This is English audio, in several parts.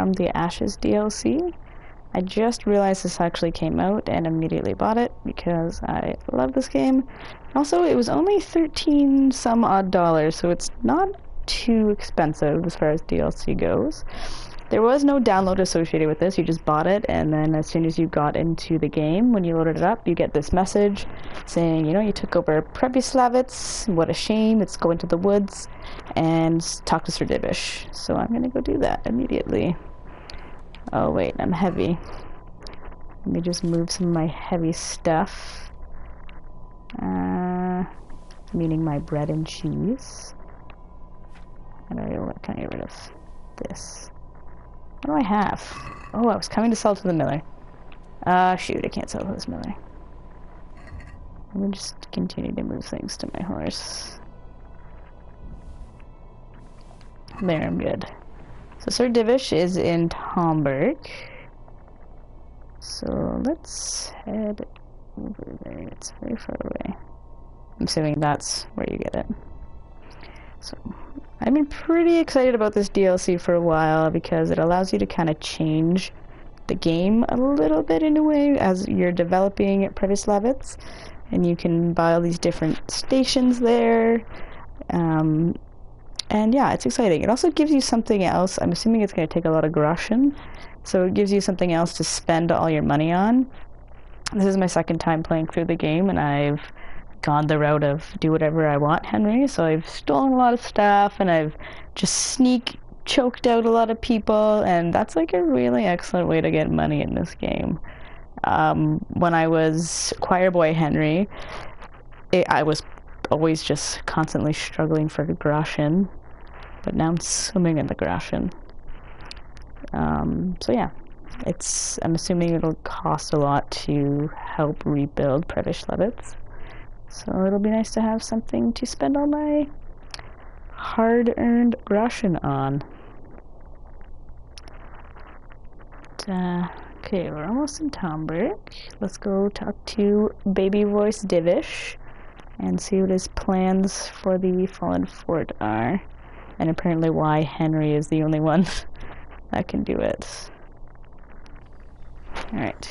from the Ashes DLC. I just realized this actually came out and immediately bought it because I love this game. Also, it was only 13 some odd dollars, so it's not too expensive as far as DLC goes. There was no download associated with this. You just bought it, and then as soon as you got into the game, when you loaded it up, you get this message saying, you know, you took over Prebyslavitz, what a shame, let's go into the woods and talk to Sir Divish. So I'm gonna go do that immediately. Oh wait, I'm heavy. Let me just move some of my heavy stuff. Meaning my bread and cheese. What can I get rid of? This. What do I have? Oh, I was coming to sell to the miller. Shoot, I can't sell to this miller. Let me just continue to move things to my horse. There, I'm good. So Sir Divish is in Tomberg. So let's head over there. It's very far away. I'm assuming that's where you get it. So I've been pretty excited about this DLC for a while because it allows you to kind of change the game a little bit in a way as you're developing Prebyslavitz, and you can buy all these different stations there. And yeah, it's exciting. It also gives you something else. I'm assuming it's going to take a lot of groschen, so it gives you something else to spend all your money on. This is my second time playing through the game, and I've gone the route of do whatever I want, Henry. So I've stolen a lot of stuff, and I've just choked out a lot of people, and that's like a really excellent way to get money in this game. When I was choir boy Henry, I was always just constantly struggling for groschen, but now I'm swimming in the groschen. So yeah, I'm assuming it'll cost a lot to help rebuild Prebyslavitz. So it'll be nice to have something to spend all my hard-earned groschen on. Okay, we're almost in Tomberg. Let's go talk to Baby Voice Divish and see what his plans for the Fallen Fort are. And apparently why Henry is the only one that can do it. Alright.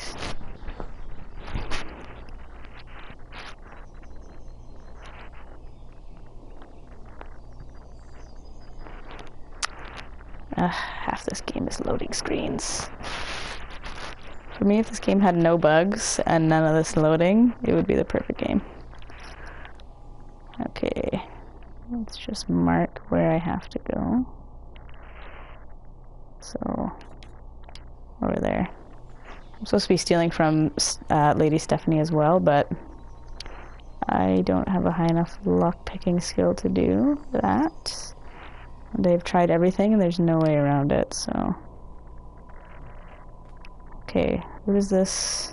Half this game is loading screens. For me, if this game had no bugs and none of this loading, it would be the perfect game. Okay, let's just mark where I have to go. So, over there. I'm supposed to be stealing from Lady Stephanie as well, but I don't have a high enough lock-picking skill to do that. They've tried everything and there's no way around it, so. Okay, who does this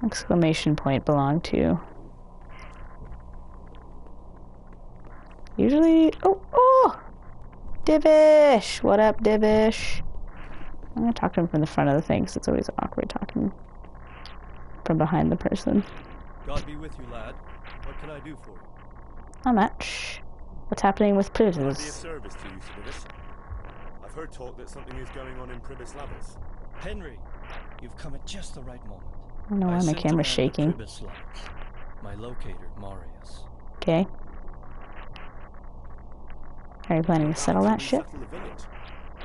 exclamation point belong to? Usually, oh! Divish! What up, Divish? I'm gonna talk to him from the front of the thing, because it's always awkward talking from behind the person. God be with you, lad. What can I do for you? Not much. What's happening with prisoners? Can I be of service to you, Sir Divish? I've heard talk that something is going on in Prebyslavitz. Henry, you've come at just the right moment. I don't know why my camera's shaking. My locator, Marius. Okay. Are you planning to settle that shit?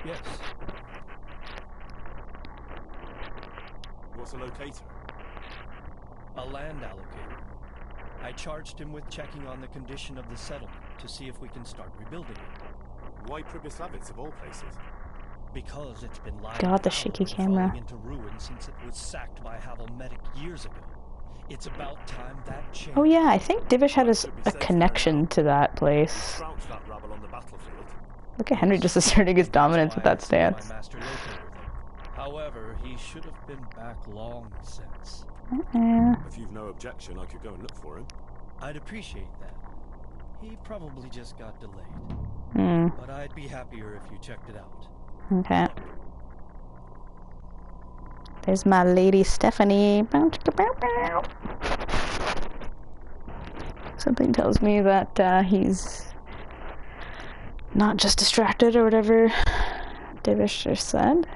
Yes. What's a locator? A land allocator. I charged him with checking on the condition of the settlement to see if we can start rebuilding it. Why Prebyslavitz of all places? Because it's been lying God, the shaky camera. into ruin since it was sacked by Havelmedic years ago. It's about time that changed. Oh yeah, I think Divish had a connection to that place. Look at Henry just asserting his dominance with that stance. However, he should have been back long since. If you've no objection, I could go and look for him. I'd appreciate that. He probably just got delayed. But I'd be happier if you checked it out. Okay. There's my lady Stephanie. Something tells me that he's not just distracted or whatever Divish just said.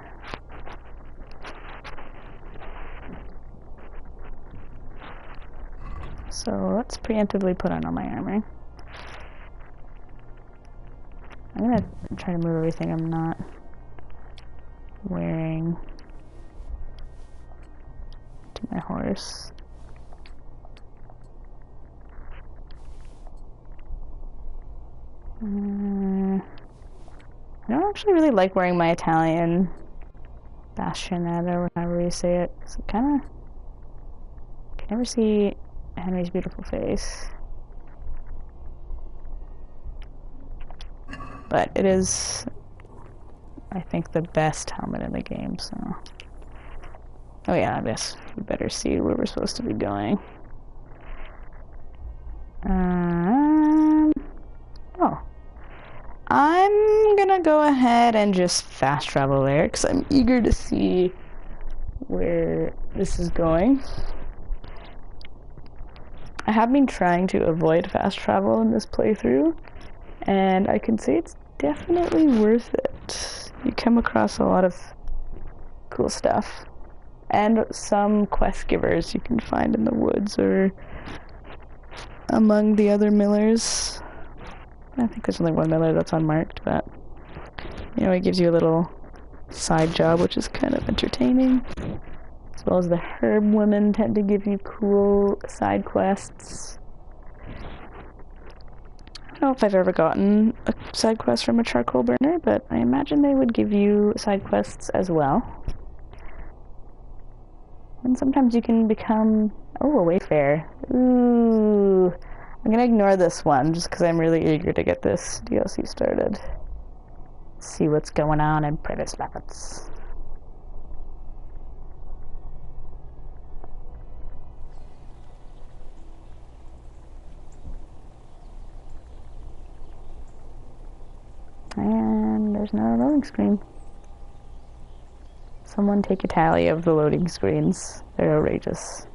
So let's preemptively put on all my armor. I'm gonna try to move everything I'm not wearing to my horse. I don't actually really like wearing my Italian bastionette or however you say it, because it kind of can never see Henry's beautiful face. But it is, I think, the best helmet in the game, so... Oh yeah, I guess we better see where we're supposed to be going. Oh. I'm gonna go ahead and just fast travel there, because I'm eager to see where this is going. I have been trying to avoid fast travel in this playthrough, and I can say it's definitely worth it. You come across a lot of cool stuff. And some quest givers you can find in the woods or among the other millers. I think there's only one miller that's unmarked, but you know, it gives you a little side job, which is kind of entertaining. As well as the herb women tend to give you cool side quests. I don't know if I've ever gotten a side quest from a charcoal burner, but I imagine they would give you side quests as well. And sometimes you can become, oh, a wayfarer. Ooh, I'm gonna ignore this one just because I'm really eager to get this DLC started. See what's going on in Previous Levels. And there's no loading screen. Someone take a tally of the loading screens. They're outrageous.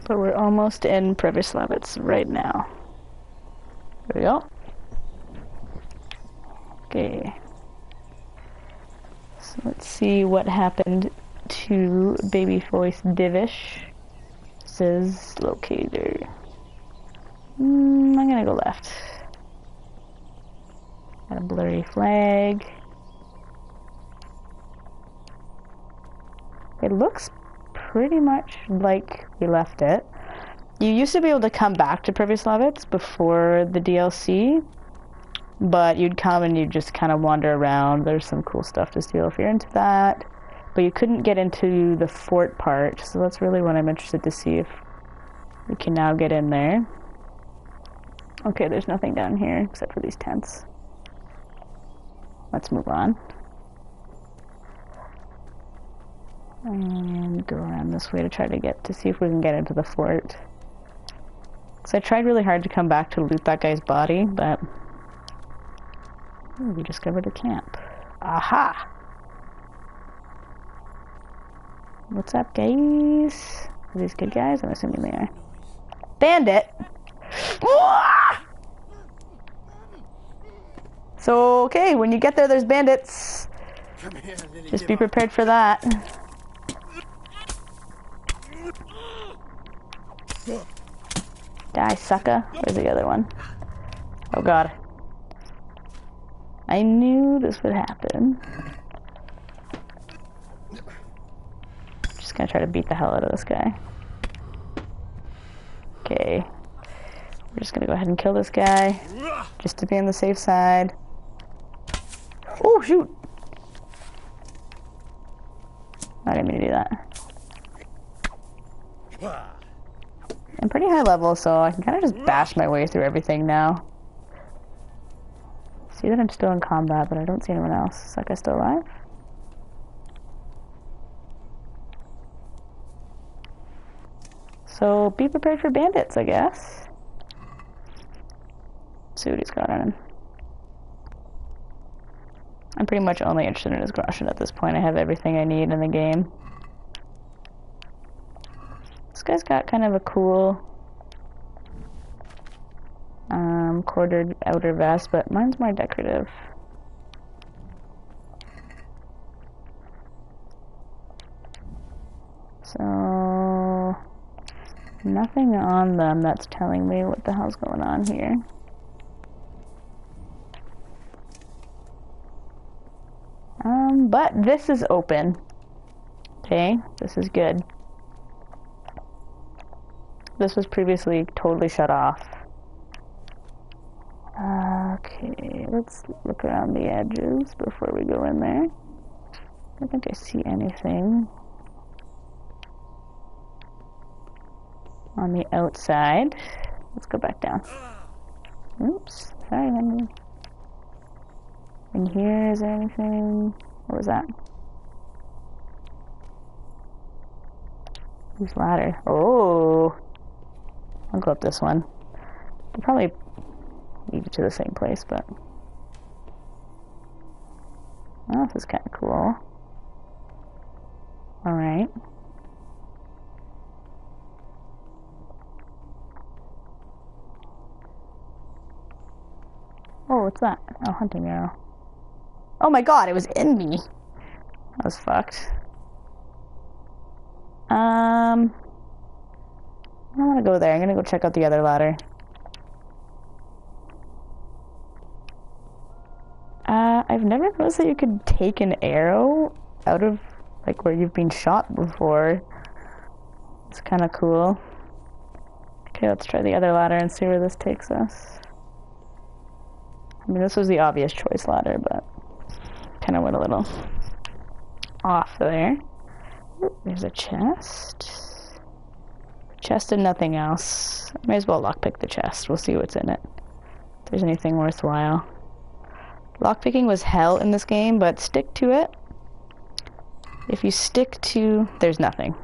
But we're almost in Previslevitz right now. There we go. Okay. So let's see what happened to baby voice Divish. Says locator. I'm gonna go left. Got a blurry flag. It looks pretty much like we left it. You used to be able to come back to Previslevitz before the DLC, but you'd come and you'd just kind of wander around. There's some cool stuff to steal if you're into that, but you couldn't get into the fort part, so that's really what I'm interested to see if we can now get in there. Okay, there's nothing down here except for these tents. Let's move on. And go around this way to try to get to see if we can get into the fort. So I tried really hard to come back to loot that guy's body, but ooh, we discovered a camp. Aha! What's up, guys? Are these good guys? I'm assuming they are. Bandit! So, okay, when you get there, there's bandits. Just be prepared for that. Die, sucker. Where's the other one? Oh god. I knew this would happen. Just gonna try to beat the hell out of this guy. Okay. We're just gonna go ahead and kill this guy. Just to be on the safe side. Oh, shoot! I didn't mean to do that. I'm pretty high level, so I can kind of just bash my way through everything now. See that I'm still in combat, but I don't see anyone else. Is that guy still alive? So be prepared for bandits, I guess. See what he's got on him. I'm pretty much only interested in his Groschen at this point. I have everything I need in the game. This guy's got kind of a cool quartered outer vest, but mine's more decorative. So, nothing on them that's telling me what the hell's going on here. But this is open. Okay, this is good. This was previously totally shut off. Okay, let's look around the edges before we go in there. I don't think I see anything on the outside. Let's go back down. Oops, sorry, honey. In here, is there anything? What was that? Whose ladder? Oh! I'll go up this one. I'll probably lead you to the same place, but... Oh, this is kind of cool. Alright. Oh, what's that? Oh, hunting arrow. Oh my god, it was in me! That was fucked. I don't want to go there. I'm gonna go check out the other ladder. I've never noticed that you could take an arrow out of, like, where you've been shot before. It's kind of cool. Okay, let's try the other ladder and see where this takes us. I mean, this was the obvious choice ladder, but kind of went a little off there. Ooh, there's a chest. Chest and nothing else. May as well lockpick the chest. We'll see what's in it. If there's anything worthwhile. Lockpicking was hell in this game, but stick to it. If you stick to... There's nothing.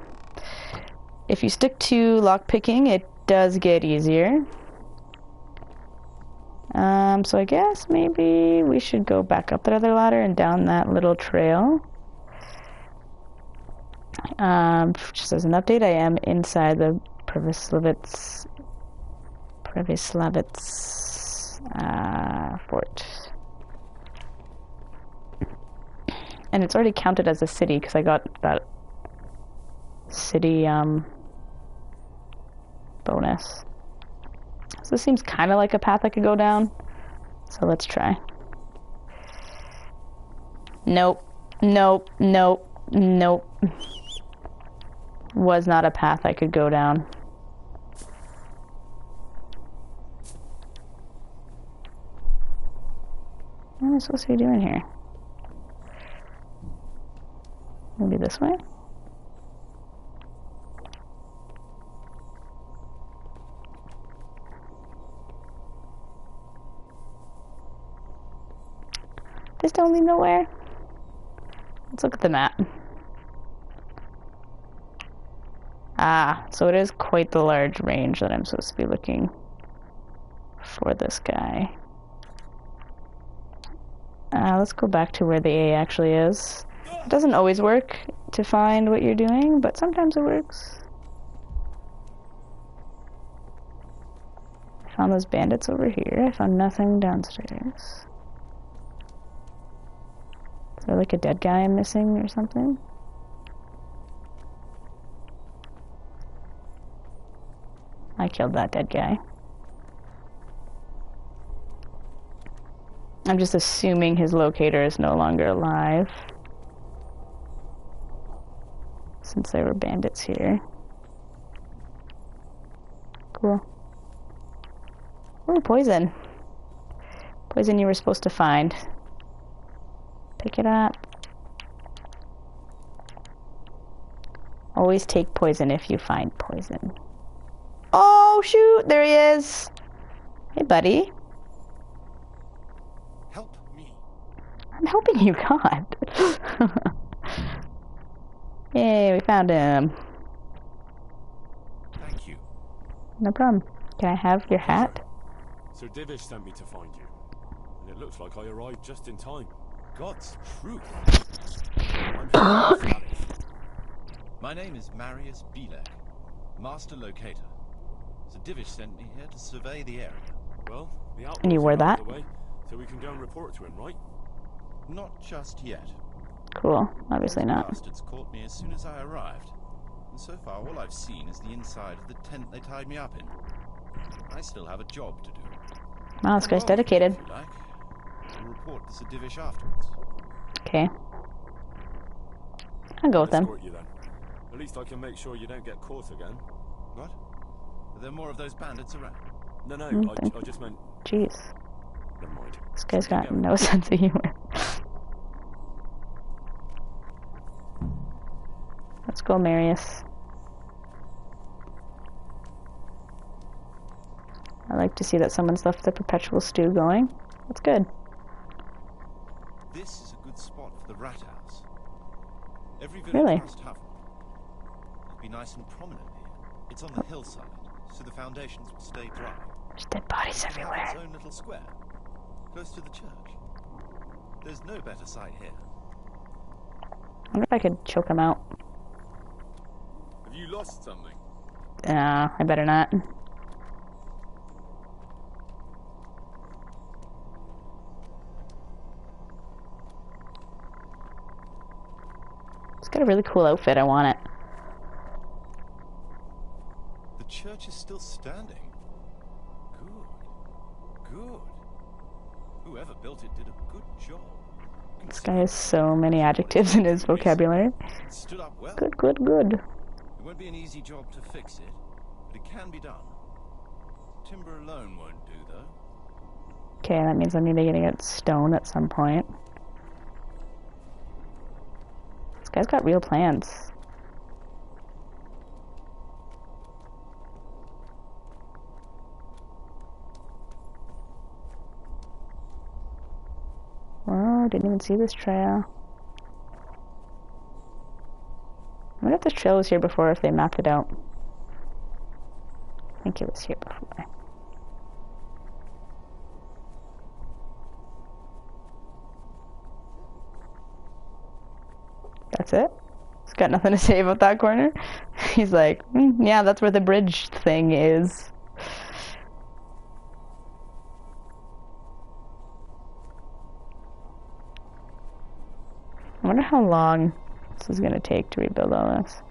If you stick to lockpicking, it does get easier. So I guess maybe we should go back up that other ladder and down that little trail. Just as an update, I am inside the Previslavitz fort. And it's already counted as a city because I got that city bonus. So this seems kind of like a path I could go down. So let's try. Nope. Nope. Nope. Nope. Was not a path I could go down. What am I supposed to be doing here? Maybe this way? This don't lead nowhere. Let's look at the map. Ah, so it is quite the large range that I'm supposed to be looking for this guy. Let's go back to where the A actually is. It doesn't always work to find what you're doing, but sometimes it works. I found those bandits over here. I found nothing downstairs. Is there like a dead guy I'm missing or something? I killed that dead guy. I'm just assuming his locator is no longer alive, since there were bandits here. Cool. Oh, poison. Poison you were supposed to find. Pick it up. Always take poison if you find poison. Oh, shoot! There he is! Hey, buddy. Help me. I'm helping you, God. Yay, we found him. Thank you. No problem. Can I have your hat? Sir Divish sent me to find you. And it looks like I arrived just in time. God's truth. My name is Marius Bilek, Master Locator. Sir Divish sent me here to survey the area. Well, the outlaws And you wore are out that? of the way, so we can go and report to him, right? Not just yet. Cool. Obviously Those not. bastards caught me as soon as I arrived. And so far, all I've seen is the inside of the tent they tied me up in. I still have a job to do. Wow, this guy's Well, dedicated. if you like. We'll report to the Divish afterwards. Okay. I'll go with them. Escort you then. At least I can make sure you don't get caught again. What? Are there more of those bandits around? No, Mm, I just meant... Jeez. Never mind. This guy's got no sense of humor. Let's go, Marius. I like to see that someone's left the perpetual stew going. That's good. This is a good spot for the rat house. Every village Really? must have one. It'll be nice and prominent here. It's on the hillside, so the foundations will stay dry. There's dead bodies It'll have everywhere. its own little square, close to the church. There's no better site here. I wonder if I could choke him out. Have you lost something? No, I better not. It's got a really cool outfit. I want it. The church is still standing. Good. Good. Whoever built it did a good job. This guy has so many adjectives in his vocabulary. It stood up well. Good, good, good. It won't be an easy job to fix it, but it can be done. Timber alone won't do, though. Okay, that means I need to get stone at some point. This guy's got real plans. Oh, didn't even see this trail. I wonder if this trail was here before, if they mapped it out. I think it was here before. That's it? He's got nothing to say about that corner? He's like, yeah, that's where the bridge thing is. I wonder how long this is going to take to rebuild all this.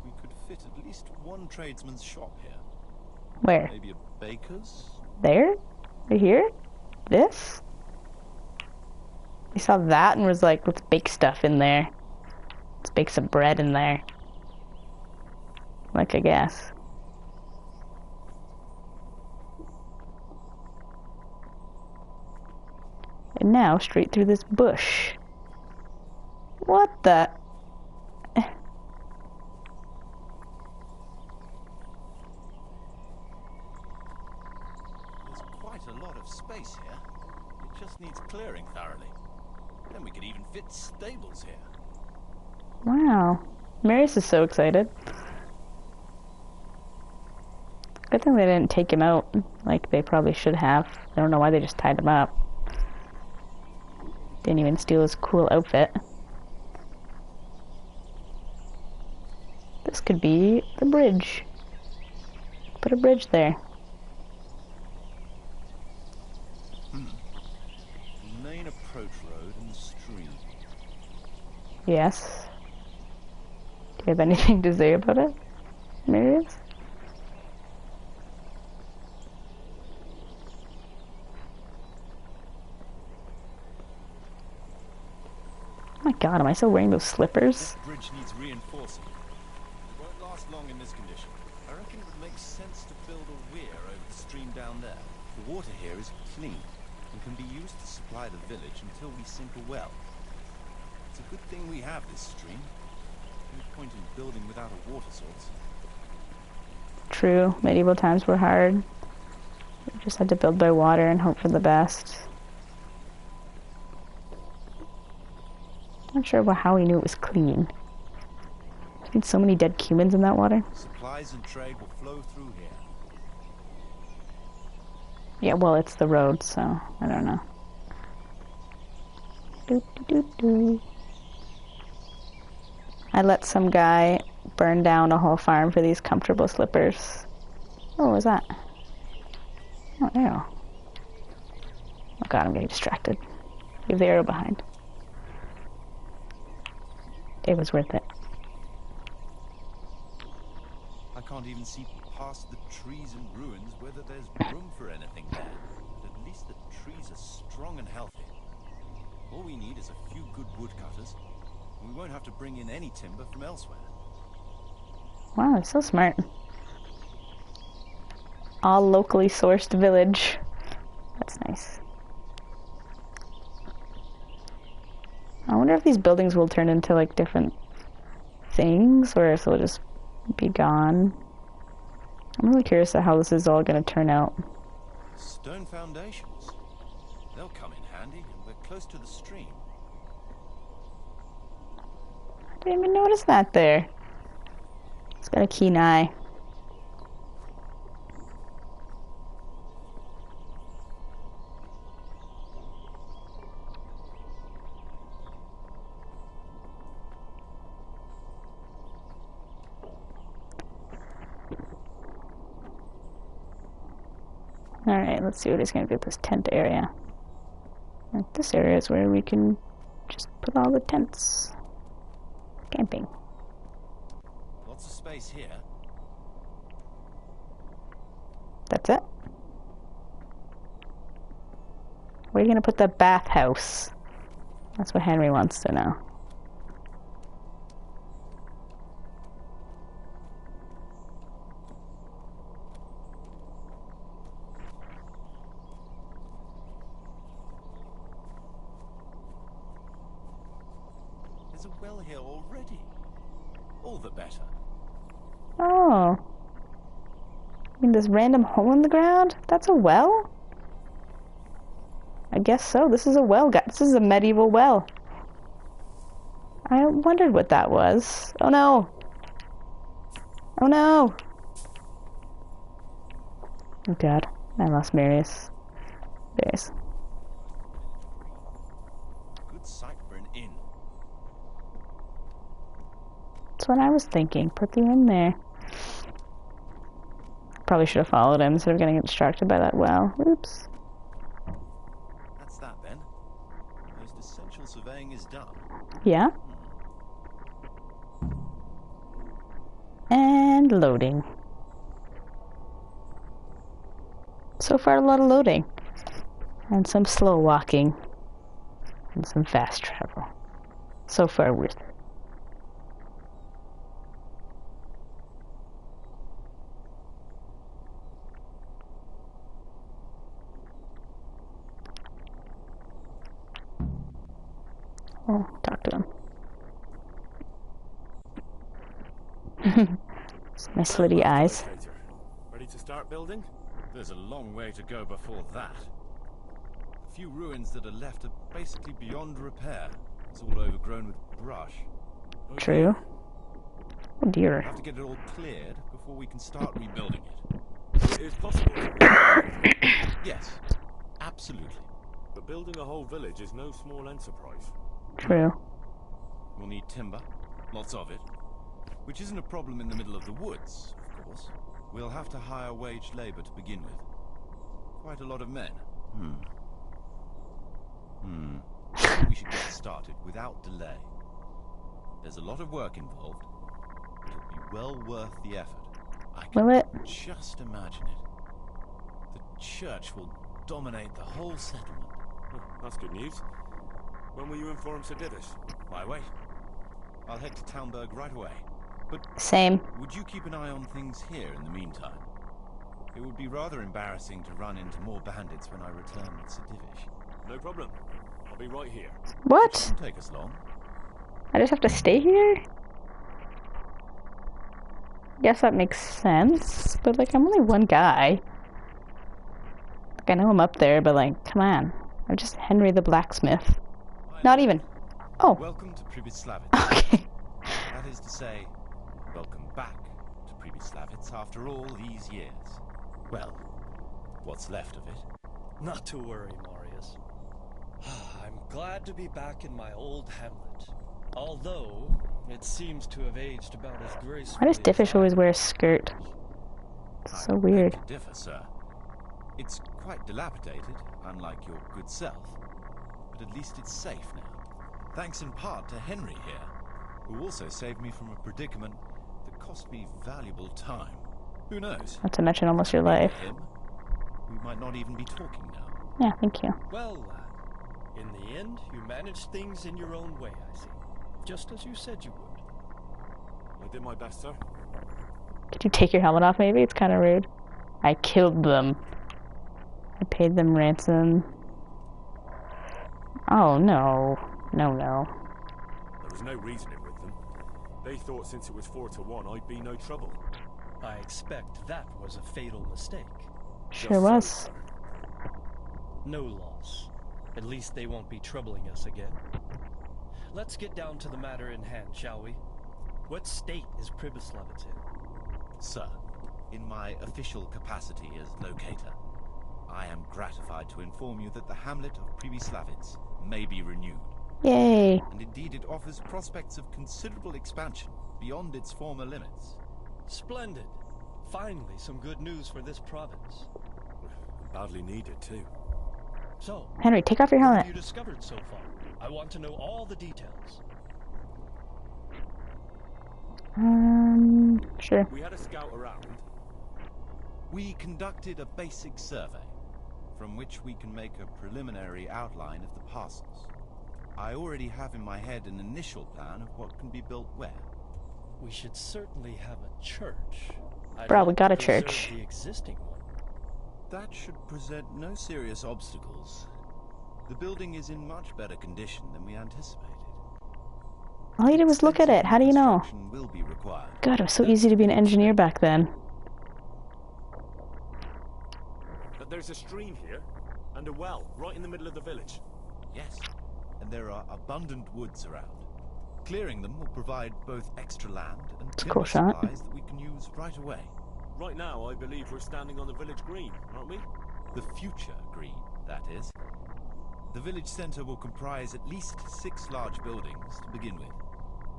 We could fit at least one tradesman's shop here. Where? Maybe a baker's? There? Right here? This? We saw that and was like, let's bake stuff in there. Let's bake some bread in there. Like, I guess. And now, straight through this bush. What the? There's quite a lot of space here. It just needs clearing thoroughly. Then we could even fit stables here. Wow. Marius is so excited. Good thing they didn't take him out like they probably should have. I don't know why they just tied him up. Didn't even steal his cool outfit. This could be the bridge. Put a bridge there. Main approach road and the stream. Yes. Do you have anything to say about it, Marius? Oh my god, am I still wearing those slippers? This bridge needs reinforcing. It won't last long in this condition. I reckon it would make sense to build a weir over the stream down there. The water here is clean and can be used to supply the village until we sink a well. It's a good thing we have this stream. No point in building without a water source. True, medieval times were hard. We just had to build by water and hope for the best. Not sure how he knew it was clean. There's been so many dead humans in that water. Supplies and trade will flow through here. Yeah, well, it's the road, so I don't know. Do, do, do, do. I let some guy burn down a whole farm for these comfortable slippers. Oh, what was that? Oh, arrow. Oh god, I'm getting distracted. Leave the arrow behind. It was worth it. I can't even see past the trees and ruins whether there's room for anything there. But at least the trees are strong and healthy. All we need is a few good woodcutters. We won't have to bring in any timber from elsewhere. Wow, they're so smart. All locally sourced village. That's nice. I wonder if these buildings will turn into like different things or if they'll just be gone. I'm really curious how this is all going to turn out. Stone foundations. They'll come in handy, and we're close to the stream. I didn't even notice that there. It's got a keen eye. Alright, let's see what he's going to do with this tent area. And this area is where we can just put all the tents. Camping. Lots of space here. That's it? Where are you going to put the bathhouse? That's what Henry wants to know. There's a well here already. All the better. Oh. I mean, this random hole in the ground? That's a well? I guess so. This is a well, guys. This is a medieval well. I wondered what that was. Oh no! Oh no! Oh god. I lost Marius. There's. Good site for an inn. That's what I was thinking. Put you in there. Probably should have followed him instead of getting distracted by that well. Oops. That's that then. Most essential surveying is done. Yeah. And loading. So far, a lot of loading. And some slow walking. And some fast travel. So far, worth it. Oh, talk to him. My slitty eyes. Ready to start building? There's a long way to go before that. The few ruins that are left are basically beyond repair. It's all overgrown with brush. True. Oh dear. We'll have to get it all cleared before we can start rebuilding it. It is possible. Yes, absolutely. But building a whole village is no small enterprise. True. We'll need timber, lots of it, which isn't a problem in the middle of the woods, of course. We'll have to hire wage labor to begin with. Quite a lot of men. I think we should get started without delay. There's a lot of work involved, but it'll be well worth the effort. I can Will it? just imagine it. The church will dominate the whole settlement. Oh, that's good news. When will you inform Sir Divish? My way. I'll head to Townburg right away. But Same. would you keep an eye on things here in the meantime? It would be rather embarrassing to run into more bandits when I return with Sir Divish. No problem. I'll be right here. What? It won't take us long. I just have to stay here? Guess that makes sense, but like I'm only one guy. Like I know I'm up there, but like, come on. I'm just Henry the blacksmith. Not even. Oh. Welcome to Pribyslavitz. Okay. That is to say, welcome back to Pribyslavitz after all these years. Well, what's left of it. Not to worry, Marius. I'm glad to be back in my old hamlet. Although, it seems to have aged about as gracefully Why does as Diffish I always wear a have. skirt? It's so I weird. beg to differ, sir. It's quite dilapidated, unlike your good self. But at least it's safe now. Thanks in part to Henry here, who also saved me from a predicament that cost me valuable time. Who knows? Not to mention almost your Maybe life. him, we might not even be talking now. Yeah, thank you. Well, lad, in the end, you managed things in your own way, I see. Just as you said you would. I did my best, sir. Could you take your helmet off maybe? It's kind of rude. I killed them. I paid them ransom. Oh, no. No. There was no reasoning with them. They thought since it was 4-1, I'd be no trouble. I expect that was a fatal mistake. Sure Just was. so, sir. No loss. At least they won't be troubling us again. Let's get down to the matter in hand, shall we? What state is Pribyslavitz in? Sir, in my official capacity as locator, I am gratified to inform you that the hamlet of Pribyslavitz may be renewed. Yay. And indeed it offers prospects of considerable expansion beyond its former limits. Splendid. Finally, some good news for this province. Badly needed, too. So, Henry, take off your what helmet. have you discovered so far? I want to know all the details. Sure. We had a scout around. We conducted a basic survey, from which we can make a preliminary outline of the parcels. I already have in my head an initial plan of what can be built where. We should certainly have a church. I'd Bro, like we got to a preserve church. The existing one. That should present no serious obstacles. The building is in much better condition than we anticipated. All you did was look at it. How do you know? Construction will be required. God, it was so easy to be an engineer back then. But there's a stream here, and a well, right in the middle of the village. Yes, and there are abundant woods around. Clearing them will provide both extra land and a timber cool shot. supplies that we can use right away. Right now, I believe we're standing on the village green, aren't we? The future green, that is. The village centre will comprise at least 6 large buildings to begin with.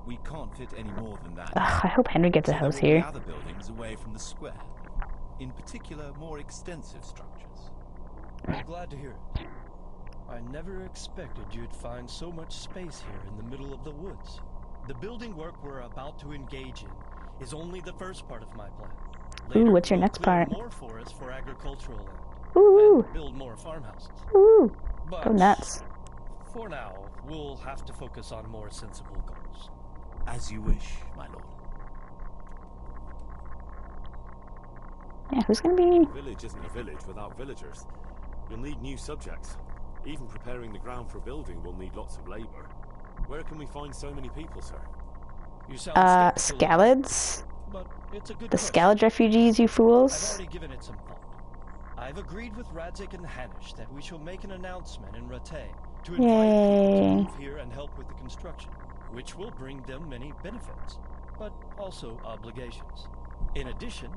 We can't fit any more than that. Ugh, I hope Henry gets a So there house will be here. other buildings away from the square. In particular, more extensive structures. I'm glad to hear it. I never expected you'd find so much space here in the middle of the woods. The building work we're about to engage in is only the first part of my plan. Later, Ooh, what's your we'll next clear part? more forest for agricultural land. Ooh, And build more farmhouses. ooh, But go nuts. for now, we'll have to focus on more sensible goals. As you wish, my lord. Yeah, who's gonna be? A village isn't a village without villagers. You'll need new subjects. Even preparing the ground for building will need lots of labor. Where can we find so many people, sir? You sound skeptical, Scalids? but it's a good The question. Scalid refugees, you I've fools? already given it some thought. I've agreed with Radzik and Hanish that we shall make an announcement in Rattay to invite people Yay. to move here and help with the construction, which will bring them many benefits, but also obligations. In addition,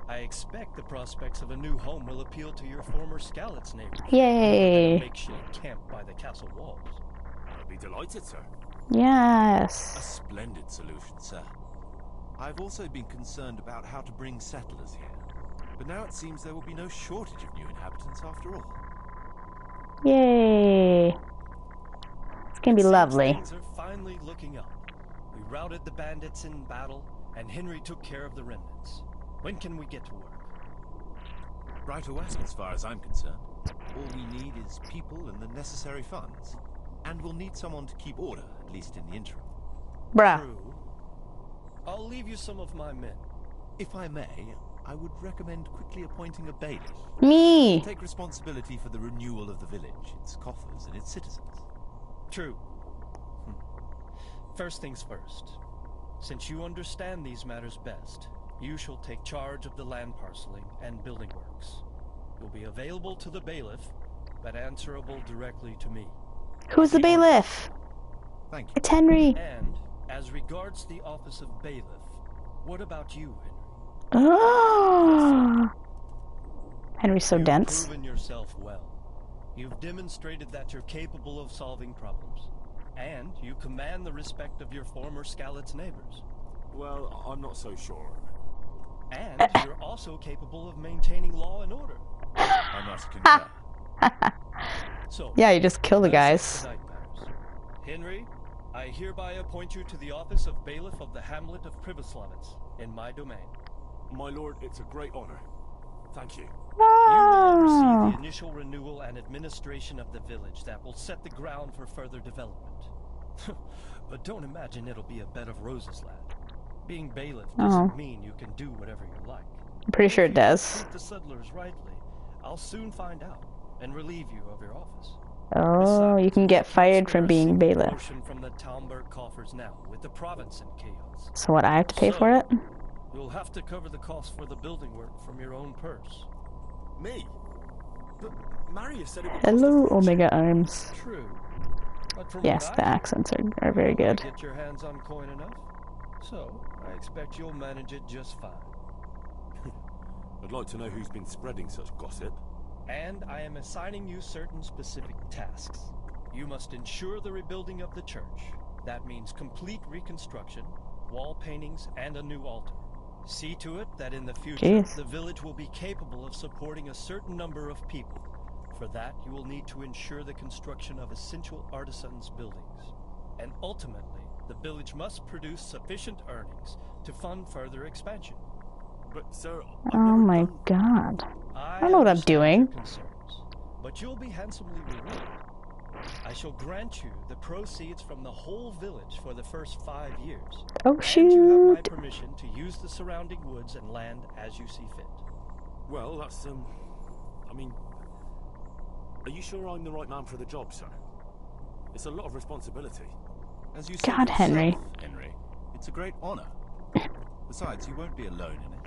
I expect the prospects of a new home will appeal to your former Scalitz neighbors. Yay. A makeshift camp by the castle walls. I'd be delighted, sir. A Yes. splendid solution, sir. I've also been concerned about how to bring settlers here. But now it seems there will be no shortage of new inhabitants after all. Yay. It's gonna be It seems lovely. Things are finally looking up. We routed the bandits in battle, and Henry took care of the remnants. When can we get to work? Right away, as far as I'm concerned. All we need is people and the necessary funds. And we'll need someone to keep order, at least in the interim. Bruh. True. I'll leave you some of my men. If I may, I would recommend quickly appointing a bailiff. Me. Take responsibility for the renewal of the village, its coffers, and its citizens. True. First things first. Since you understand these matters best, you shall take charge of the land parceling and building works. You'll be available to the bailiff, but answerable directly to me. Who's the bailiff? Thank you. It's Henry. And, as regards the office of bailiff, what about you, Henry? Oh. Henry's so You've dense. proven yourself well. You've demonstrated that you're capable of solving problems. And you command the respect of your former Skalitz neighbors. Well, I'm not so sure. And you're also capable of maintaining law and order. I must concur. So, Yeah, you just kill the let's guys. expedite matters. Henry, I hereby appoint you to the office of Bailiff of the Hamlet of Pribyslavitz in my domain. My lord, it's a great honor. Thank you. You will oversee Oh. the initial renewal and administration of the village that will set the ground for further development. But don't imagine it'll be a bed of roses, lad. Being bailiff doesn't mean you can do whatever you like. I'm pretty sure it If you don't does. treat the settlers rightly, I'll soon find out and relieve you of your office. Oh, you can get fired from being bailiff. Promotion from the Talmberg coffers now, with the province in chaos. So what, I have to pay for it? You'll have to cover the cost for the building work from your own purse. Me? But Maria said it would Hello, cost a fortune. Omega Arms. True. But from Yes, what the I accents are very hear, good. get your hands on coin enough. So, I expect you'll manage it just fine. I'd like to know who's been spreading such gossip. And I am assigning you certain specific tasks. You must ensure the rebuilding of the church. That means complete reconstruction, wall paintings, and a new altar. See to it that in the future, Jeez. the village will be capable of supporting a certain number of people. For that, you will need to ensure the construction of essential artisans' buildings. And ultimately, the village must produce sufficient earnings to fund further expansion. But, sir, I've Oh never my done... god. I don't know what I'm understand doing. your concerns, but you'll be handsomely rewarded. I shall grant you the proceeds from the whole village for the first 5 years. Oh And you have my shoot. permission to use the surrounding woods and land as you see fit. Well, that's, I mean... Are you sure I'm the right man for the job, sir? It's a lot of responsibility. As you said God, Henry. yourself, Henry, it's a great honor. Besides, you won't be alone in it.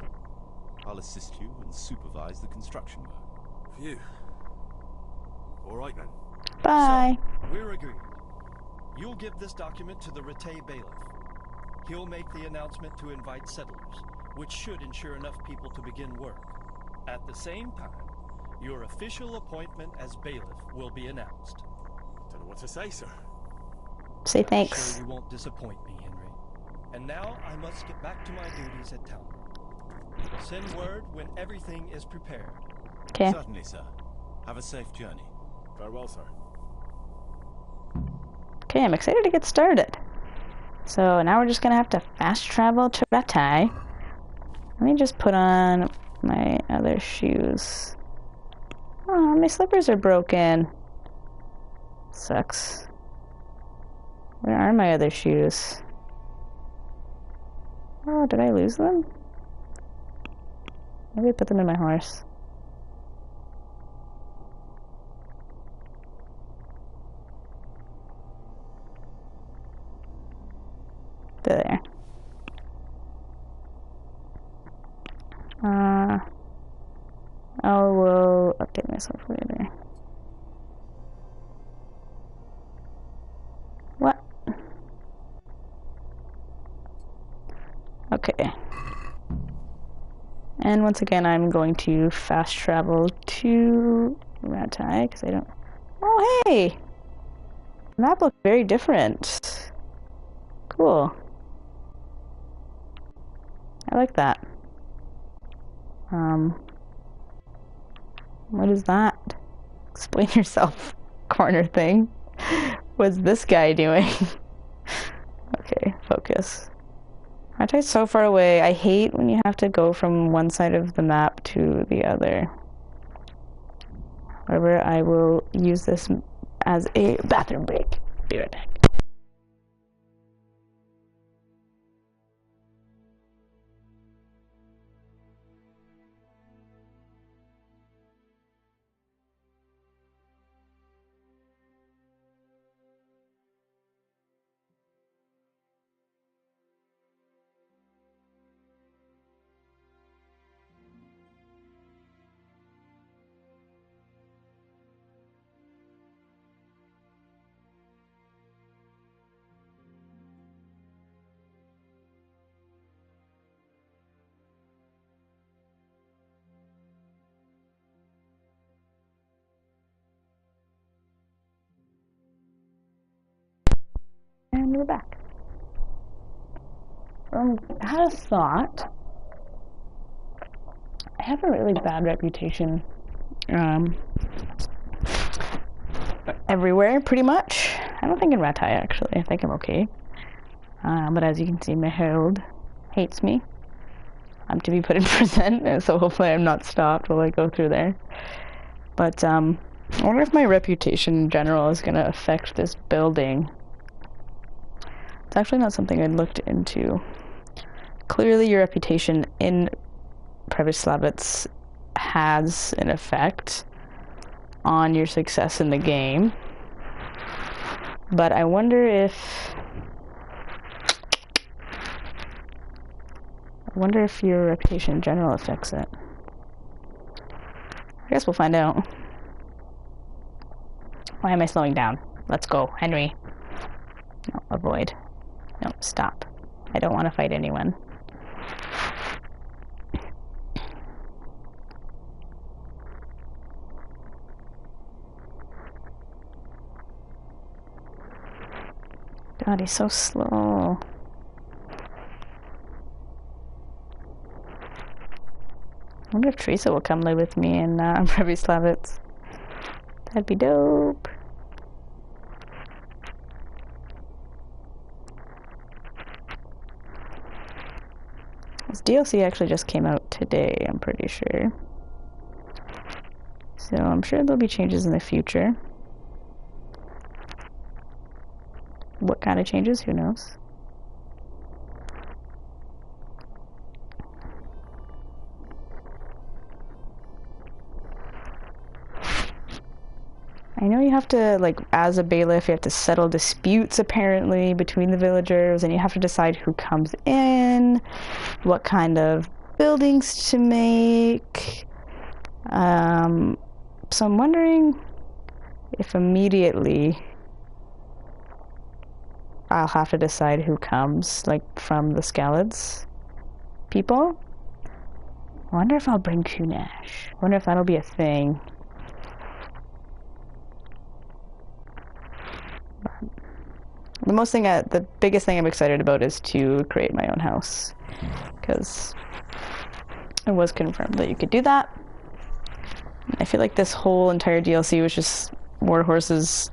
I'll assist you and supervise the construction work. Phew. All right, then. Bye. We're agreed. You'll give this document to the Rete bailiff. He'll make the announcement to invite settlers, which should ensure enough people to begin work. At the same time, your official appointment as bailiff will be announced. Don't know what to say, sir. Say I'm thanks. sure you won't disappoint me, Henry. And now I must get back to my duties at town. Send word when everything is prepared. Okay. Certainly, sir. Have a safe journey. Farewell, sir. Okay, I'm excited to get started. So now we're just gonna have to fast travel to Ratai. Let me just put on my other shoes. Oh, my slippers are broken. Sucks. Where are my other shoes? Oh, did I lose them? Maybe I put them in my horse. There. I will update myself later. What? Okay. And once again, I'm going to fast travel to Ratai because I don't. Oh, hey! The map looks very different. Cool. I like that. What is that? Explain yourself, corner thing. What's this guy doing? Okay, focus. Ratai's so far away. I hate when you have to go from one side of the map to the other. However, I will use this as a bathroom break. Be right back. And we're back. I had a thought. I have a really bad reputation everywhere, pretty much. I don't think in Ratai, actually. I think I'm okay. But as you can see, my herald hates me. I'm to be put in prison, and so hopefully I'm not stopped while I go through there. But I wonder if my reputation in general is going to affect this building. It's actually not something I looked into. Clearly, your reputation in Prevyslavitz has an effect on your success in the game. But I wonder if your reputation in general affects it. I guess we'll find out. Why am I slowing down? Let's go, Henry. No, avoid. No, stop. I don't want to fight anyone. God, he's so slow. I wonder if Teresa will come live with me in Prevyslavitz. That'd be dope. This DLC actually just came out today, I'm pretty sure. So I'm sure there'll be changes in the future. What kind of changes? Who knows? I know you have to, like, as a bailiff, you have to settle disputes, apparently, between the villagers, and you have to decide who comes in, what kind of buildings to make. So I'm wondering if immediately I'll have to decide who comes, like, from the Skalids people. I wonder if I'll bring Kunash. I wonder if that'll be a thing. The biggest thing I'm excited about is to create my own house, because it was confirmed that you could do that. I feel like this whole entire DLC was just Warhorse's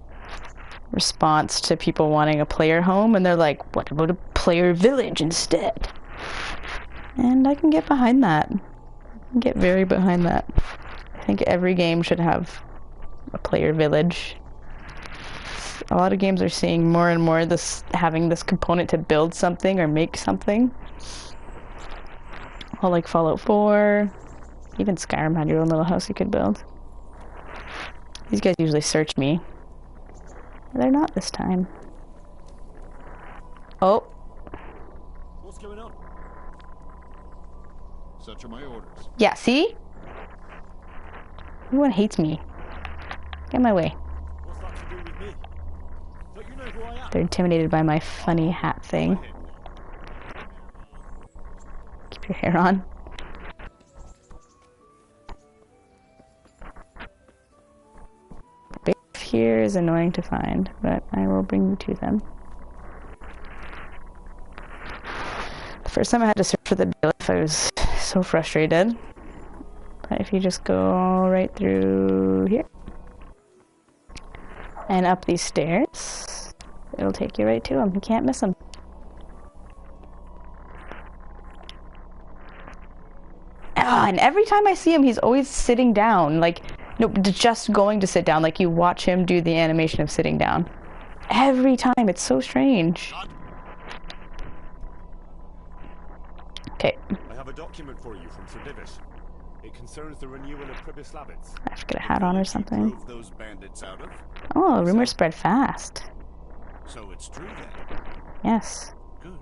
response to people wanting a player home, and they're like, what about a player village instead? And I can get behind that. I can get very behind that. I think every game should have a player village. A lot of games are seeing more and more having this component to build something or make something. Well, like Fallout 4, even Skyrim had your own little house you could build. These guys usually search me. They're not this time. Oh. What's going on? Such are my orders. Yeah, see? Everyone hates me. Get in my way. What's that to do with me? Don't you know who I am? They're intimidated by my funny hat thing. Keep your hair on. Bailiff here is annoying to find, but I will bring you to them. The first time I had to search for the bailiff, I was so frustrated. But if you just go right through here and up these stairs, it'll take you right to him. You can't miss him. Oh, and every time I see him, he's always sitting down. Like, no, just going to sit down. Like, you watch him do the animation of sitting down. Every time. It's so strange. Okay. I have a document for you from Sir Divish. It concerns the renewal of Prevyslavitz. I have to get a hat on or something. Drove those bandits out of? Oh, rumors spread fast. So it's true then? Yes. Good.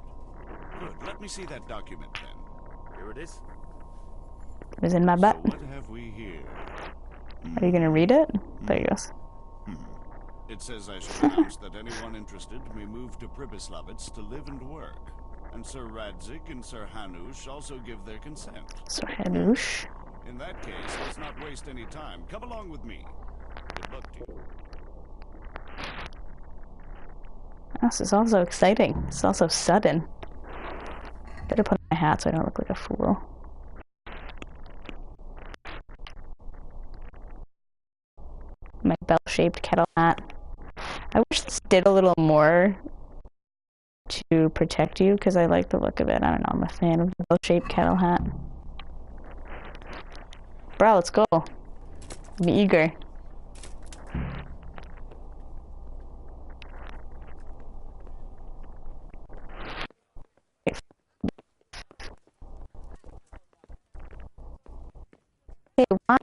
Good. Let me see that document then. Here it is. It was in my butt. So what have we here? Are you gonna read it? There he goes. It says I should announce that anyone interested may move to Prevyslavitz to live and work. And Sir Radzik and Sir Hanush also give their consent. Sir Hanush. In that case, let's not waste any time. Come along with me. Good luck to you. This is also exciting. It's also sudden. Better put on my hat so I don't look like a fool. My bell-shaped kettle hat. I wish this did a little more to protect you, because I like the look of it. I don't know, I'm a fan of the bell-shaped kettle hat. Bro, let's go. I'm eager. Hey, why?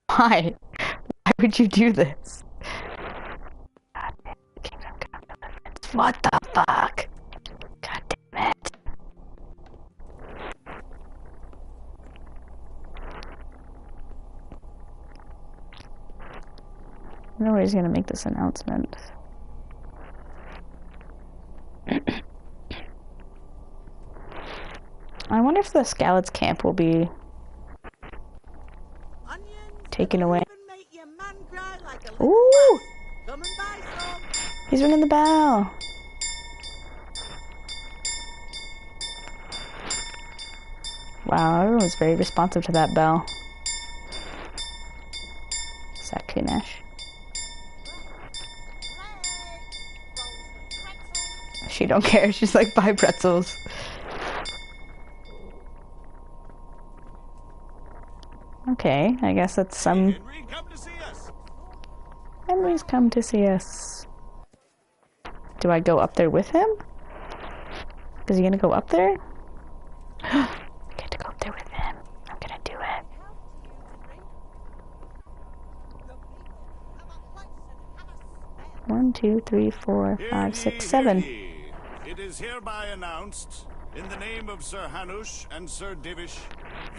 Why? Why would you do this? God damn it, Kingdom Come Deliverance. What the fuck? God damn it. I don't know where he's gonna make this announcement. I wonder if the Scouts camp will be taken away. Ooh! He's ringing the bell. Wow, everyone's very responsive to that bell. Is that Kunesh? She don't care. She's like, buy pretzels. Okay, I guess that's some... Henry, come to see us. Henry's come to see us. Do I go up there with him? Is he gonna go up there? I get to go up there with him. I'm gonna do it. One, two, three, four, five, six, seven. It is hereby announced, in the name of Sir Hanush and Sir Divish,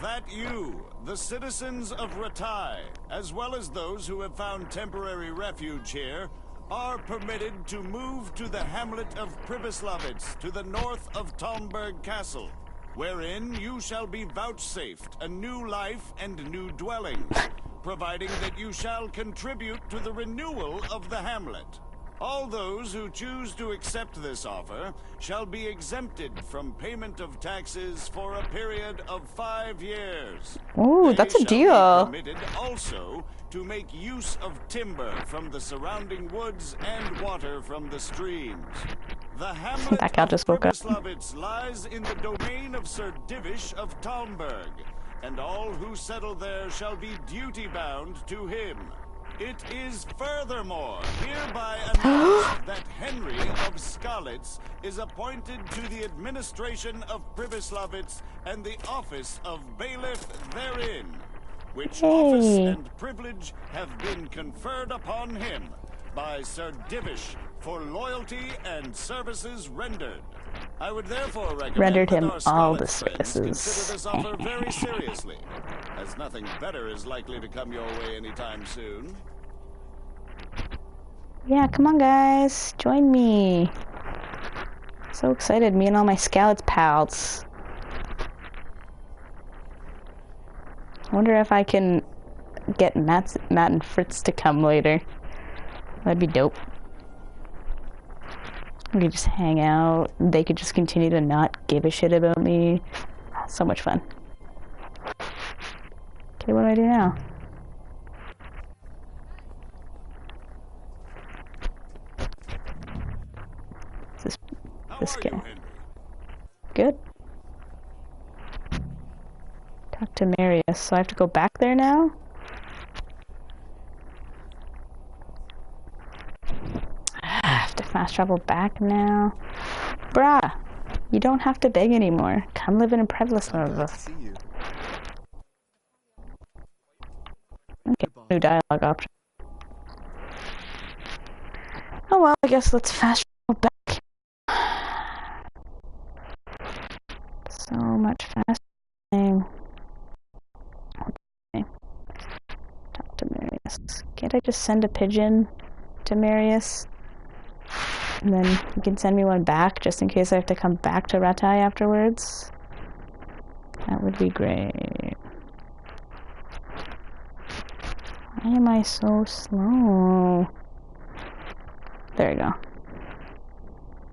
that you, the citizens of Ratai, as well as those who have found temporary refuge here, are permitted to move to the hamlet of Pribyslavitz to the north of Talmberg Castle, wherein you shall be vouchsafed a new life and new dwellings, providing that you shall contribute to the renewal of the hamlet. All those who choose to accept this offer shall be exempted from payment of taxes for a period of 5 years. Ooh, that's a deal. They shall be permitted also to make use of timber from the surrounding woods and water from the streams. The hamlet That gal of just woke up. Pribyslavitz lies in the domain of Sir Divish of Talmberg, and all who settle there shall be duty-bound to him. It is furthermore hereby announced that Henry of Skalitz is appointed to the administration of Pribyslavitz and the office of bailiff therein, which office and privilege have been conferred upon him by Sir Divish for loyalty and services rendered. I would therefore recommend Rendered that him our all the Skalitz friends services. consider this offer very seriously, as nothing better is likely to come your way anytime soon. Yeah, come on guys, join me. So excited, me and all my Scouts pals. I wonder if I can get Matt and Fritz to come later. That'd be dope. We could just hang out. They could just continue to not give a shit about me. So much fun. Okay, what do I do now? This guy. Good. Talk to Marius. So I have to go back there now? I have to fast travel back now. Bruh, you don't have to beg anymore. Come live in a Pribyslavitz. Okay, new dialogue option. Oh well, I guess let's fast travel back. So much faster. Okay. Talk to Marius. Can't I just send a pigeon to Marius? And then you can send me one back just in case I have to come back to Ratai afterwards. That would be great. Why am I so slow? There we go.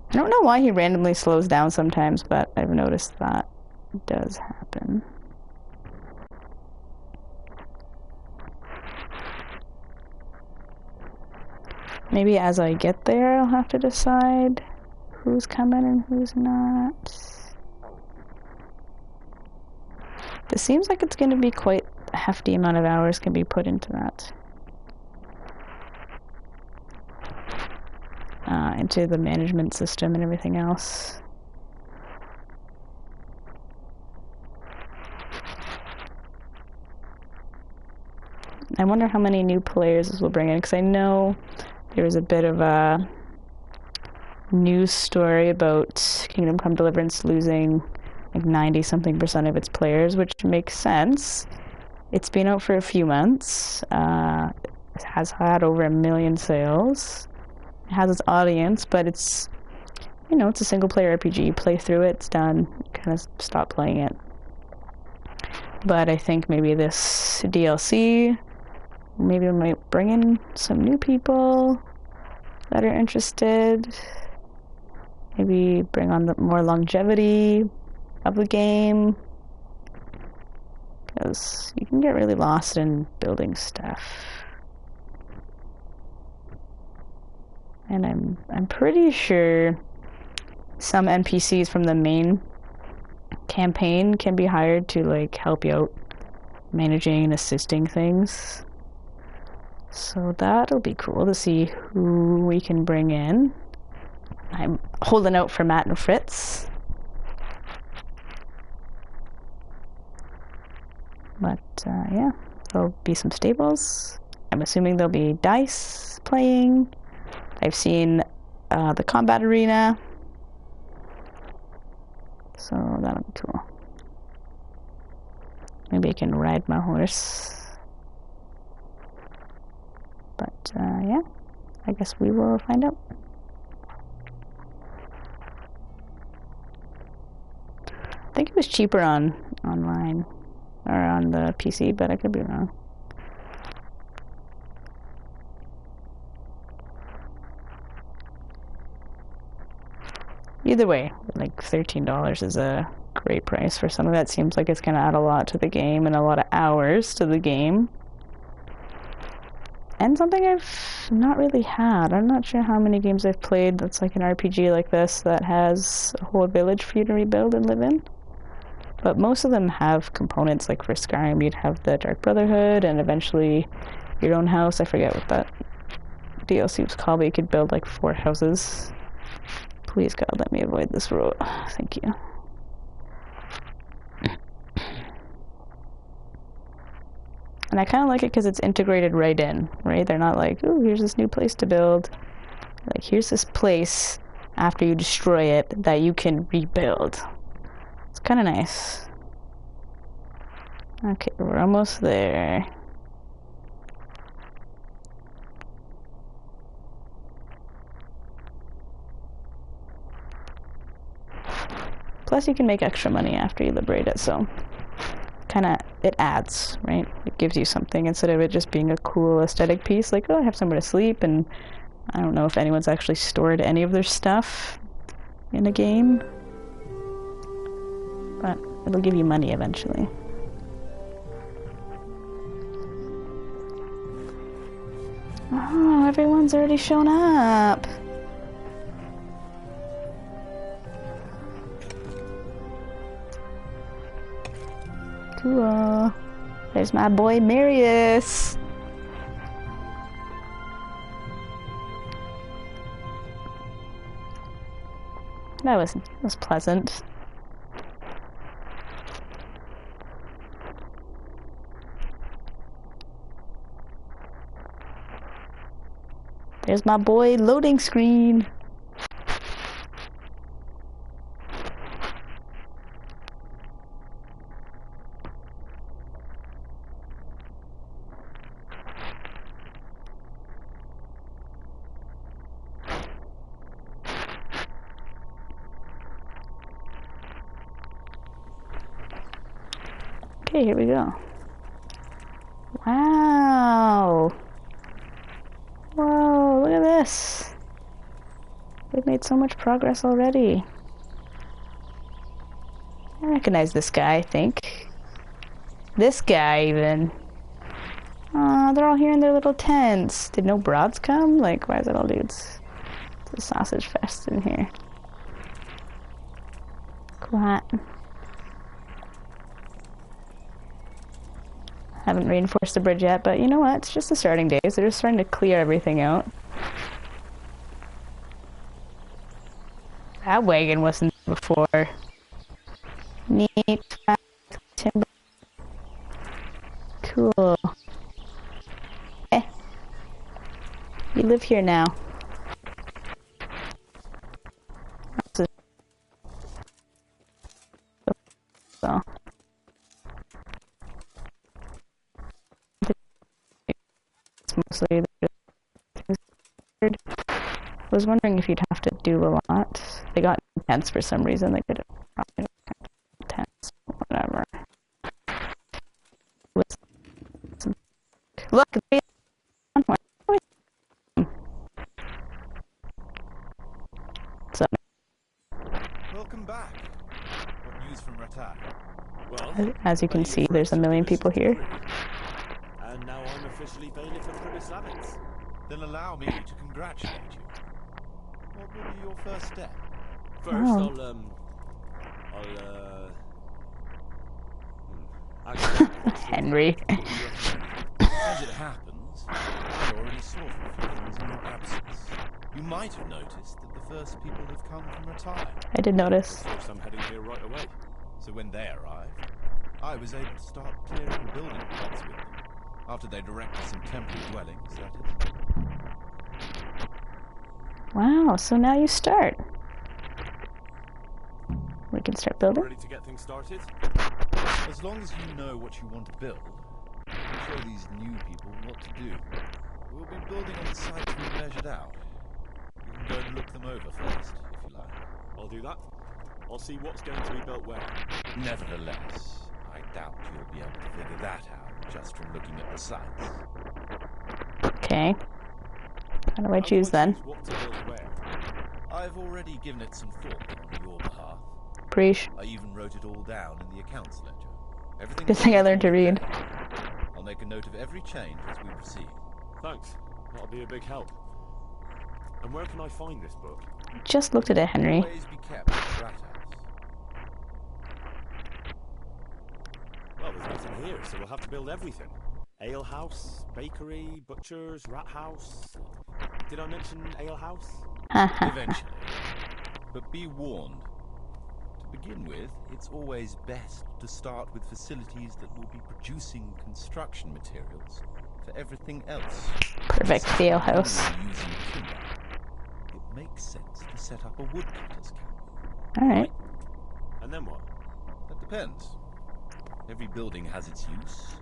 I don't know why he randomly slows down sometimes, but I've noticed that does happen. Maybe as I get there, I'll have to decide who's coming and who's not. This seems like it's going to be quite a hefty amount of hours can be put into that. Into the management system and everything else. I wonder how many new players this will bring in, because I know there was a bit of a news story about Kingdom Come Deliverance losing like 90-something% of its players, which makes sense. It's been out for a few months. It has had over 1 million sales. It has its audience, but it's, you know, it's a single-player RPG. You play through it, it's done. You kind of stop playing it. But I think maybe this DLC, maybe we might bring in some new people that are interested. Maybe bring on the more longevity of the game. Because you can get really lost in building stuff. And I'm pretty sure some NPCs from the main campaign can be hired to like help you out managing and assisting things. So that'll be cool to see who we can bring in. I'm holding out for Matt and Fritz. But yeah, there'll be some stables. I'm assuming there'll be dice playing. I've seen the combat arena. So that'll be cool. Maybe I can ride my horse. But yeah, I guess we will find out. I think it was cheaper online or on the PC, but I could be wrong. Either way, like $13 is a great price for something that seems like it's going to add a lot to the game and a lot of hours to the game. And something I've not really had. I'm not sure how many games I've played that's like an RPG like this that has a whole village for you to rebuild and live in. But most of them have components, like for Skyrim you'd have the Dark Brotherhood and eventually your own house. I forget what that DLC was called, but you could build like 4 houses. Please God, let me avoid this road. Thank you. And I kind of like it because it's integrated right in, right? They're not like, oh, here's this new place to build. Like, here's this place after you destroy it that you can rebuild. It's kind of nice. Okay, we're almost there. Plus you can make extra money after you liberate it, so it adds, right? It gives you something instead of it just being a cool aesthetic piece, like, oh, I have somewhere to sleep, and I don't know if anyone's actually stored any of their stuff in a game, but it'll give you money eventually. Oh, everyone's already shown up. Cool. There's my boy Marius. That was pleasant. There's my boy loading screen. Okay, here we go. Wow. Whoa, look at this. We've made so much progress already. I recognize this guy, I think. This guy, even. Aw, they're all here in their little tents. Did no broads come? Like, why is it all dudes? It's a sausage fest in here. Cool hat. Haven't reinforced the bridge yet, but you know what? It's just the starting days. They're just starting to clear everything out. That wagon wasn't there before. Neat. Timber. Cool. Eh. You live here now. So. It's mostly I was wondering if you'd have to do a lot. They got intense for some reason. They could have intense, whatever. Look, so, Welcome back. What news from Rattay? Well, as you can see, there's a million people here. And now I'm officially bailiff of Pribyslavitz. Then allow me to congratulate you. What will be your first step? First, Oh. Actually, Henry. As it happens, I already sorted a few things in your absence. You might have noticed that the first people have come from Rattay. I did notice. so I'm heading here right away. So when they arrived, I was able to start clearing the building plots with them. After they'd erected some temporary dwellings, that is. Wow, so now you start. We can start building? Ready to get things started? As long as you know what you want to build, you can show these new people what to do. We'll be building on the sites we've measured out. You can go and look them over first, if you like. I'll do that. I'll see what's going to be built where. Nevertheless, I doubt you'll be able to figure that out just from looking at the sites. Okay. How do I choose then? What to build where. I've already given it some thought on your behalf. Preach. I even wrote it all down in the accounts ledger. Everything. Good thing I learned to read. I'll make a note of every change as we proceed. Thanks. That'll be a big help. And where can I find this book? Just looked at it, Henry. Always be kept at the Rat House. Well, there's nothing here, so we'll have to build everything. Ale house, bakery, butchers, rat house. Did I mention ale house? Eventually. But be warned. To begin with, it's always best to start with facilities that will be producing construction materials for everything else. Perfect, the ale house. Using timber, it makes sense to set up a woodcutter's camp. Alright. And then what? That depends. Every building has its use.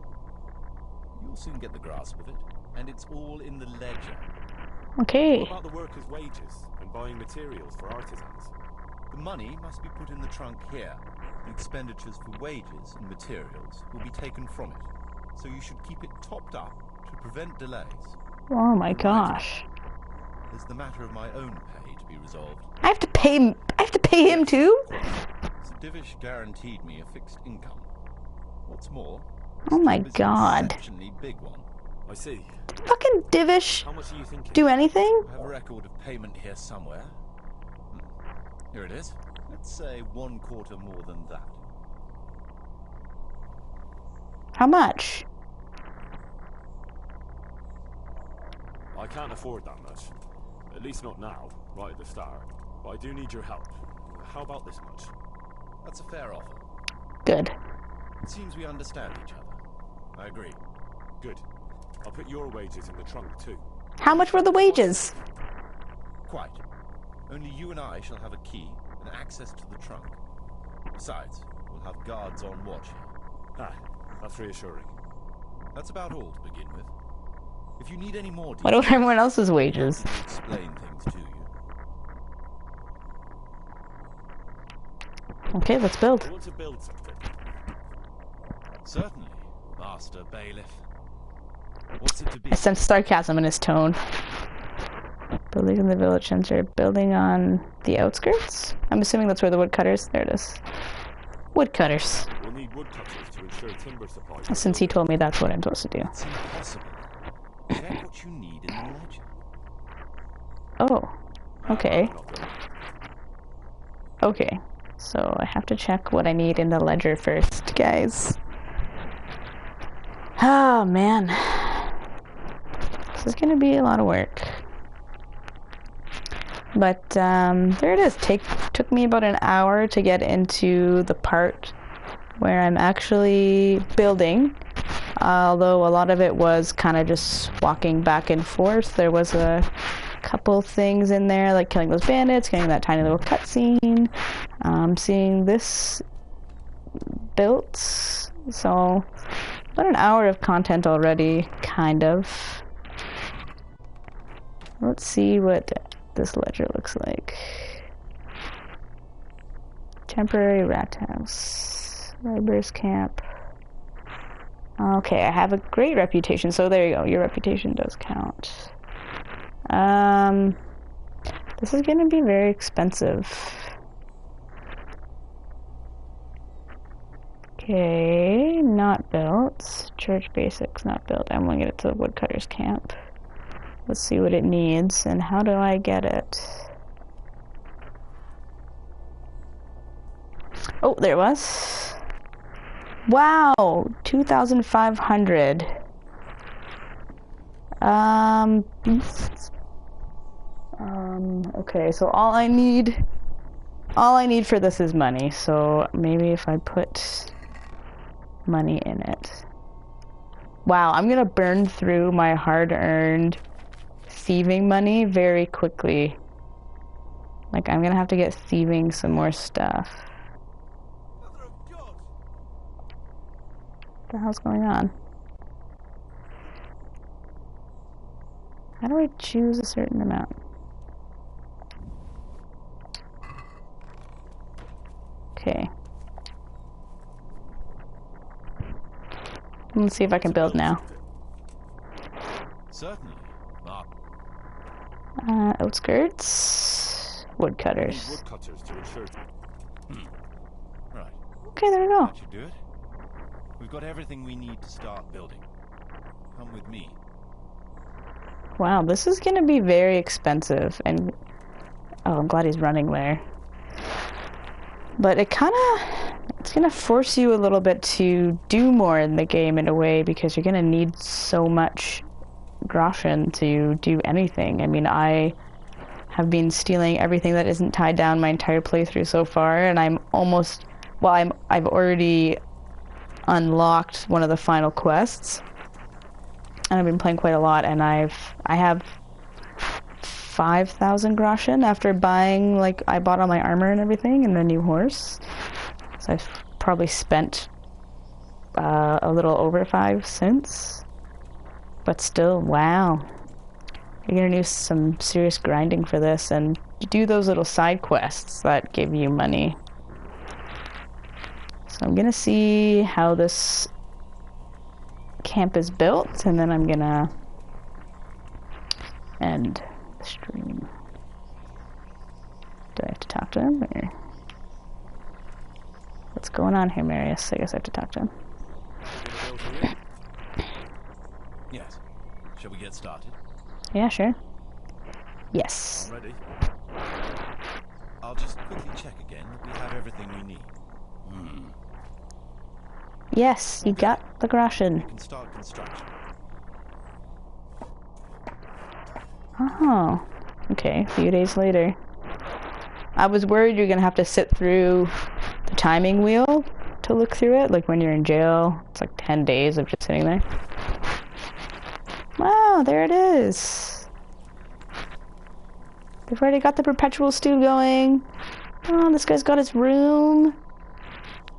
You'll soon get the grasp of it, and it's all in the ledger. Okay. What about the workers' wages and buying materials for artisans? The money must be put in the trunk here. The expenditures for wages and materials will be taken from it. So you should keep it topped up to prevent delays. Oh my gosh. There's the matter of my own pay to be resolved. I have to pay him too? Sir Divish guaranteed me a fixed income. What's more, Oh my this job is god. an exceptionally big one. I see. Did fucking Divish How much are you thinking? do anything? I have a record of payment here somewhere. Here it is. Let's say 1/4 more than that. How much? I can't afford that much. At least not now, right at the start. But I do need your help. How about this much? That's a fair offer. Good. It seems we understand each other. I agree. Good. I'll put your wages in the trunk too. How much were the wages? Quite. Only you and I shall have a key and access to the trunk. Besides, we'll have guards on watch here. Ah, that's reassuring. That's about all to begin with. If you need any more What about everyone else's wages? I'll explain things to you. Okay, let's build. I want to build something. Certainly, Master Bailiff. What's it to be? I sense sarcasm in his tone. Building in the village center. Building on the outskirts? I'm assuming that's where the woodcutters... There it is. Woodcutters. We'll need woodcutters to ensure timber supply. Since he told me that's what I'm supposed to do. It's impossible. Check what you need in the ledger. Oh. Okay. Okay. So I have to check what I need in the ledger first, guys. Oh, man. This is gonna be a lot of work. But, there it is. Took me about an hour to get into the part where I'm actually building. Although a lot of it was kind of just walking back and forth. There was a couple things in there, like killing those bandits, getting that tiny little cutscene, seeing this built. So, about an hour of content already, kind of. Let's see what this ledger looks like. Temporary rat house. Laborers camp. Okay, I have a great reputation, so there you go. Your reputation does count. This is gonna be very expensive. Okay, not built. Church basics, not built. I'm gonna get it to the woodcutters camp. Let's see what it needs, and how do I get it? Oh, there it was. Wow, 2,500. Okay, so all I need for this is money, so maybe if I put money in it. Wow, I'm gonna burn through my hard-earned thieving money very quickly. Like, I'm gonna have to get thieving some more stuff. What the hell's going on? How do I choose a certain amount? Okay. Let's see if I can build now. Certainly. Outskirts. Woodcutters. Woodcutters to ensure. Right. Okay, there we go. That should do it. We've got everything we need to start building. Come with me. Wow, this is gonna be very expensive, and oh, I'm glad he's running there. But it's gonna force you a little bit to do more in the game in a way, because you're gonna need so much groschen to do anything. I mean, I have been stealing everything that isn't tied down my entire playthrough so far, and I've already unlocked one of the final quests, and I've been playing quite a lot, and I have 5,000 groschen after buying, like, I bought all my armor and everything and the new horse, so I've probably spent a little over 5 since. But still, wow. You're gonna do some serious grinding for this, and do those little side quests that give you money. So I'm gonna see how this camp is built, and then I'm gonna end the stream. Do I have to talk to him, or what's going on here, Marius? I guess I have to talk to him. Yes. Shall we get started? Yeah, sure. Yes. Ready? I'll just quickly check again that we have everything we need. Yes, you got the groschen. We can start construction. Oh, okay, a few days later. I was worried you're gonna have to sit through the timing wheel to look through it, like when you're in jail. It's like 10 days of just sitting there. Wow, there it is. They've already got the perpetual stew going. Oh, this guy's got his room.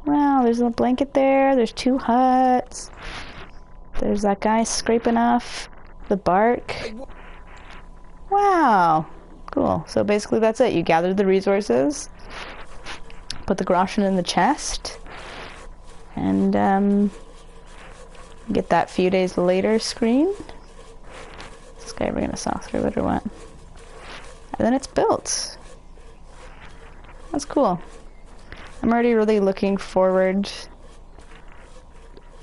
Wow, there's a blanket there. There's 2 huts. There's that guy scraping off the bark. Wow. Cool. So basically that's it. You gather the resources, put the groschen in the chest, and get that few days later screen. Is this guy ever gonna saw through it or what? And then it's built. That's cool. I'm already really looking forward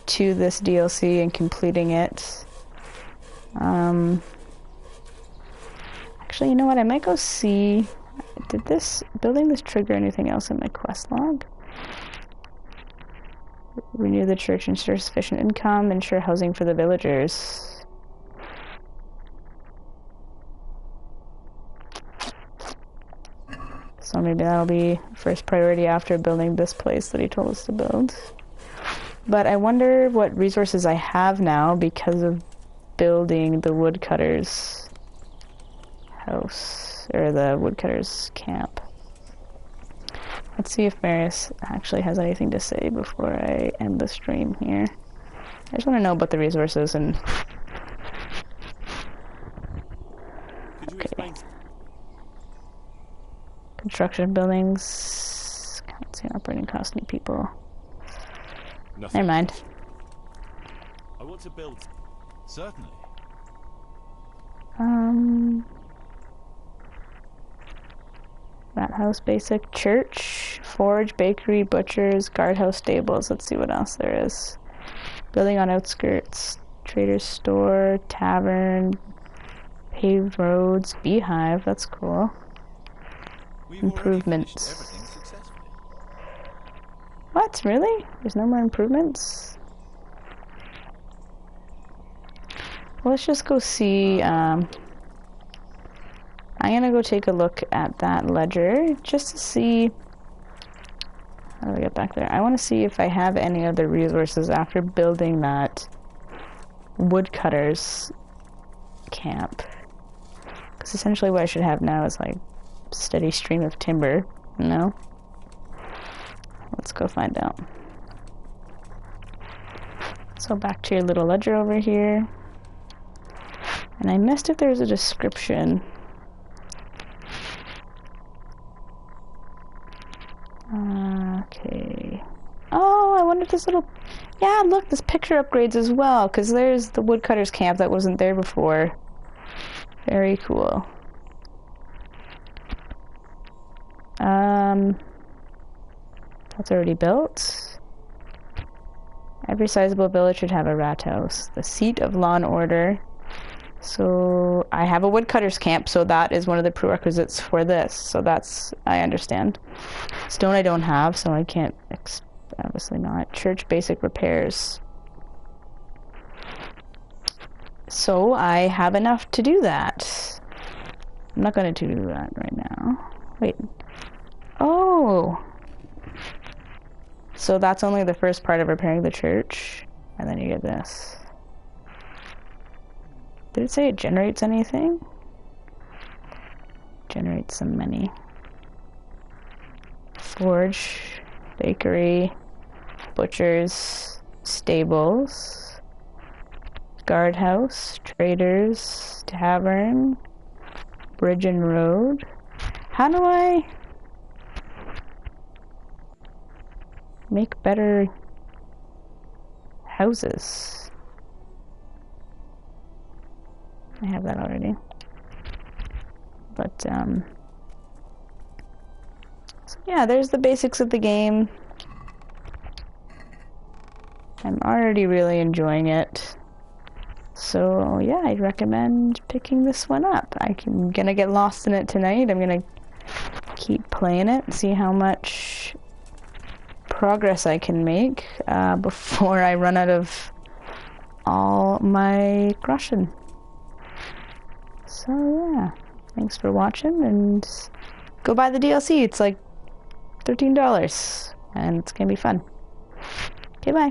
to this DLC and completing it. Actually, you know what? I might go see... Did building this trigger anything else in my quest log? Renew the church, ensure sufficient income, ensure housing for the villagers. So maybe that'll be first priority after building this place that he told us to build. But I wonder what resources I have now because of building the woodcutter's house, or the woodcutter's camp. Let's see if Marius actually has anything to say before I end the stream here. I just want to know about the resources and... Okay. Construction buildings. Can't see operating cost, new people. Nothing. Never mind. I want to build. Certainly. Rat house, basic, church, forge, bakery, butchers, guardhouse, stables. Let's see what else there is. Building on outskirts, trader's store, tavern, paved roads, beehive. That's cool. We've Improvements. already finished everything successfully. What? Really? There's no more improvements? Well, let's just go see. I'm gonna go take a look at that ledger just to see. How do I get back there? I want to see if I have any other resources after building that woodcutter's camp. Because essentially what I should have now is like steady stream of timber, you know? Let's go find out. So back to your little ledger over here. And I missed if there's a description. Okay. Oh, I wonder if this little... Yeah, look, this picture upgrades as well, because there's the woodcutter's camp that wasn't there before. Very cool. That's already built. Every sizable village should have a rat house. The seat of law and order. So I have a woodcutter's camp, so that is one of the prerequisites for this. So that's, I understand. Stone I don't have, so I can't, obviously not. Church basic repairs. So I have enough to do that. I'm not going to do that right now. Wait. Oh! So that's only the first part of repairing the church, and then you get this. Did it say it generates anything? Generates some money. Forge, bakery, butchers, stables, guardhouse, traders, tavern, bridge and road. How do I make better houses? I have that already. But, so yeah, there's the basics of the game. I'm already really enjoying it. So, yeah, I'd recommend picking this one up. I'm gonna get lost in it tonight. I'm gonna keep playing it and see how much progress I can make before I run out of all my Russian. So yeah, thanks for watching, and go buy the DLC. It's like $13, and it's gonna be fun. Okay, bye.